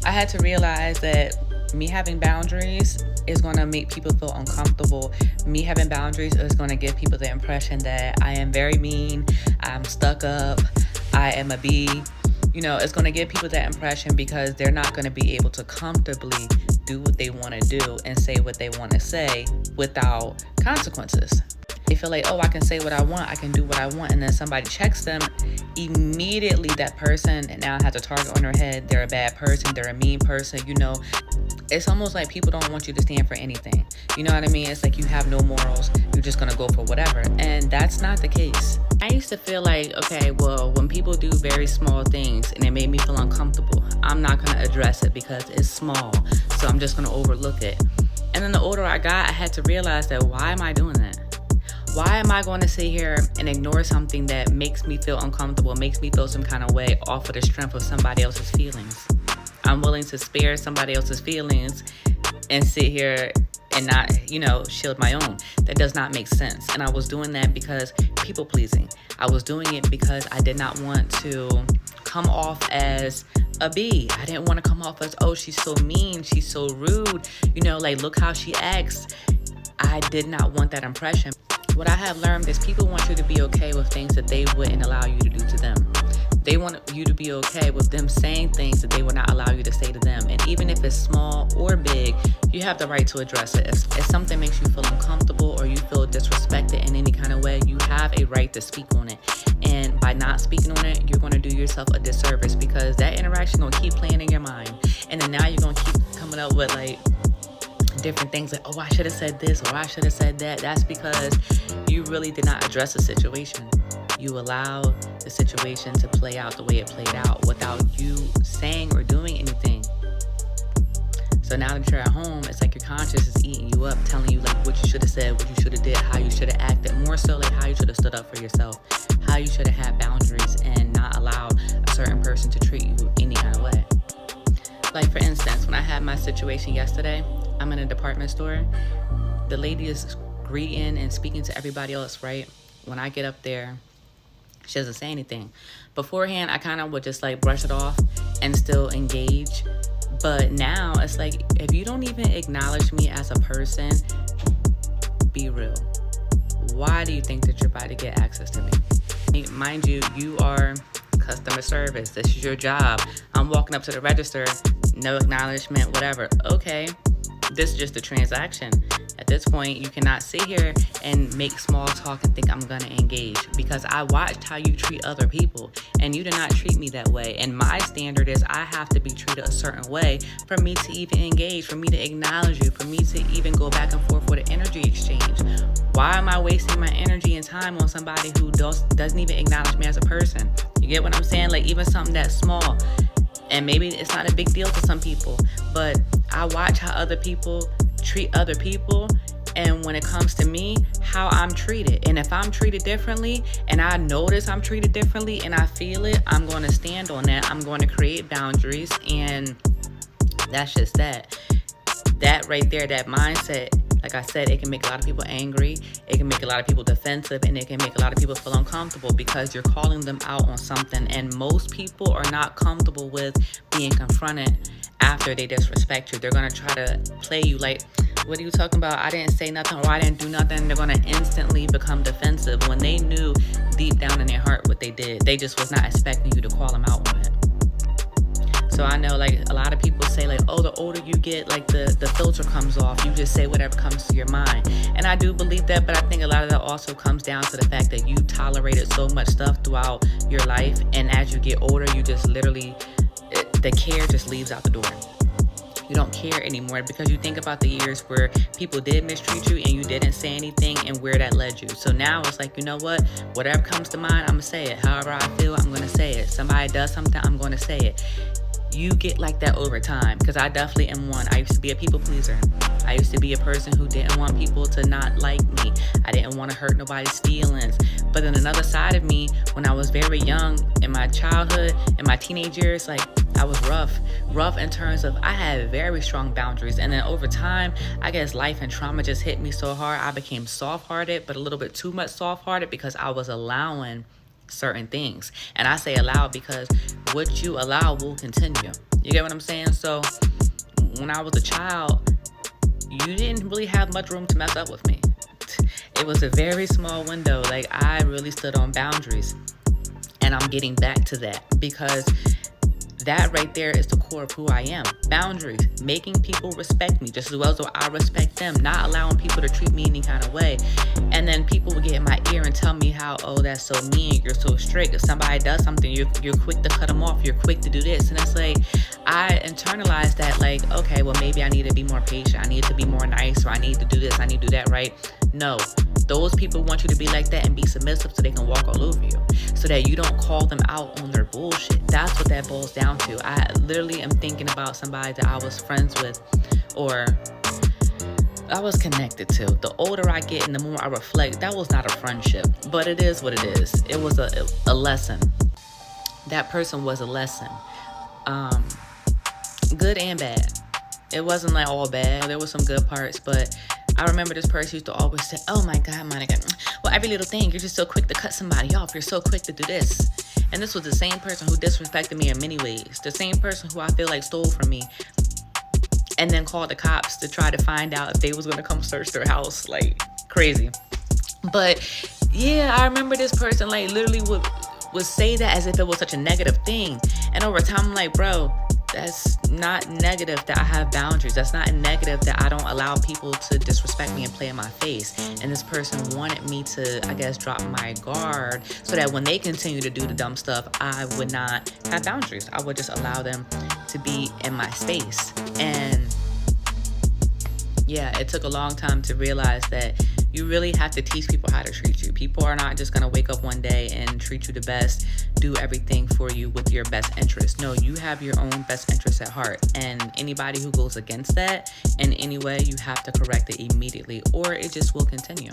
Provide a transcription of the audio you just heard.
I had to realize that me having boundaries is going to make people feel uncomfortable. Me having boundaries is going to give people the impression that I am very mean, I'm stuck up, I am a bee. It's going to give people that impression because they're not going to be able to comfortably do what they want to do and say what they want to say without consequences. They feel like, oh, I can say what I want, I can do what I want, and then somebody checks them, immediately that person now has a target on their head. They're a bad person, they're a mean person. It's almost like people don't want you to stand for anything. You know what I mean? It's like you have no morals, you're just gonna go for whatever. And that's not the case. I used to feel like, okay, well, when people do very small things and it made me feel uncomfortable, I'm not gonna address it because it's small, so I'm just gonna overlook it. And then the older I got, I had to realize that, why am I doing that? Why am I going to sit here and ignore something that makes me feel uncomfortable, makes me feel some kind of way off of the strength of somebody else's feelings? I'm willing to spare somebody else's feelings and sit here and not, shield my own. That does not make sense. And I was doing that because people pleasing. I was doing it because I did not want to come off as a bee. I didn't want to come off as, oh, she's so mean, she's so rude, look how she acts. I did not want that impression. What I have learned is people want you to be okay with things that they wouldn't allow you to do to them. They want you to be okay with them saying things that they would not allow you to say to them. And even if it's small or big, you have the right to address it. If something makes you feel uncomfortable or you feel disrespected in any kind of way, you have a right to speak on it. And by not speaking on it, you're going to do yourself a disservice because that interaction going to keep playing in your mind. And then now you're going to keep coming up with different things like, oh, I should have said this or I should have said that. That's because you really did not address the situation. You allowed the situation to play out the way it played out without you saying or doing anything. So now that you're at home, it's like your conscience is eating you up, telling you what you should have said, what you should have did, how you should have acted, more so how you should have stood up for yourself, how you should have had boundaries and not allowed a certain person to treat you any kind of way. Like, for instance, when I had my situation yesterday, I'm in a department store. The lady is greeting and speaking to everybody else, right? When I get up there, she doesn't say anything. Beforehand, I kind of would just brush it off and still engage. But now it's like, if you don't even acknowledge me as a person, be real. Why do you think that you're about to get access to me? Mind you, you are customer service. This is your job. I'm walking up to the register, no acknowledgement, whatever. Okay. This is just a transaction. At this point, you cannot sit here and make small talk and think I'm going to engage because I watched how you treat other people and you did not treat me that way. And my standard is I have to be treated a certain way for me to even engage, for me to acknowledge you, for me to even go back and forth with an energy exchange. Why am I wasting my energy and time on somebody who doesn't even acknowledge me as a person? You get what I'm saying? Even something that's small. And maybe it's not a big deal to some people, but I watch how other people treat other people. And when it comes to me, how I'm treated. And if I'm treated differently and I notice I'm treated differently and I feel it, I'm going to stand on that. I'm going to create boundaries. And that's just that. That right there, that mindset, like I said, it can make a lot of people angry. It can make a lot of people defensive, and it can make a lot of people feel uncomfortable because you're calling them out on something. And most people are not comfortable with being confronted after they disrespect you. They're going to try to play you like, what are you talking about? I didn't say nothing or I didn't do nothing. They're going to instantly become defensive when they knew deep down in their heart what they did. They just was not expecting you to call them out on it. So I know a lot of people say oh, the older you get, the filter comes off. You just say whatever comes to your mind. And I do believe that, but I think a lot of that also comes down to the fact that you tolerated so much stuff throughout your life. And as you get older, you just literally, the care just leaves out the door. You don't care anymore because you think about the years where people did mistreat you and you didn't say anything and where that led you. So now it's you know what? Whatever comes to mind, I'm going to say it. However I feel, I'm going to say it. Somebody does something, I'm going to say it. You get like that over time because I definitely am one. I used to be a people pleaser. I used to be a person who didn't want people to not like me. I didn't want to hurt nobody's feelings. But then another side of me, when I was very young, in my childhood, in my teenage years, I was rough in terms of I had very strong boundaries. And then over time, I guess life and trauma just hit me so hard. I became soft-hearted, but a little bit too much soft-hearted because I was allowing certain things. And I say allow because what you allow will continue. You get what I'm saying? So when I was a child, you didn't really have much room to mess up with me. It was a very small window. Like, I really stood on boundaries. And I'm getting back to that because that right there is the core of who I am. Boundaries, making people respect me just as well as I respect them, not allowing people to treat me any kind of way. And then people will get in my ear and tell me how, oh, that's so mean, you're so strict. If somebody does something, you're quick to cut them off, you're quick to do this. And it's like, I internalized that, like, okay, well, maybe I need to be more patient, I need to be more nice, or I need to do this, I need to do that, right? No, those people want you to be like that and be submissive so they can walk all over you, so that you don't call them out on their bullshit. That's what that boils down to. I literally am thinking about somebody that I was friends with or I was connected to. The older I get and the more I reflect, that was not a friendship, but it is what it is. It was a lesson. That person was a lesson. Good and bad. It wasn't like all bad. There was some good parts, but I remember this person used to always say, oh my God, Monica, well, every little thing, you're just so quick to cut somebody off. You're so quick to do this. And this was the same person who disrespected me in many ways. The same person who I feel like stole from me and then called the cops to try to find out if they was going to come search their house. Like, crazy. But yeah, I remember this person like literally would say that as if it was such a negative thing. And over time, I'm like, bro, that's not negative that I have boundaries. That's not negative that I don't allow people to disrespect me and play in my face. And this person wanted me to, I guess, drop my guard so that when they continue to do the dumb stuff, I would not have boundaries. I would just allow them to be in my space. And yeah, it took a long time to realize that you really have to teach people how to treat you. People are not just going to wake up one day and treat you the best, do everything for you with your best interest. No, you have your own best interest at heart. And anybody who goes against that in any way, you have to correct it immediately or it just will continue.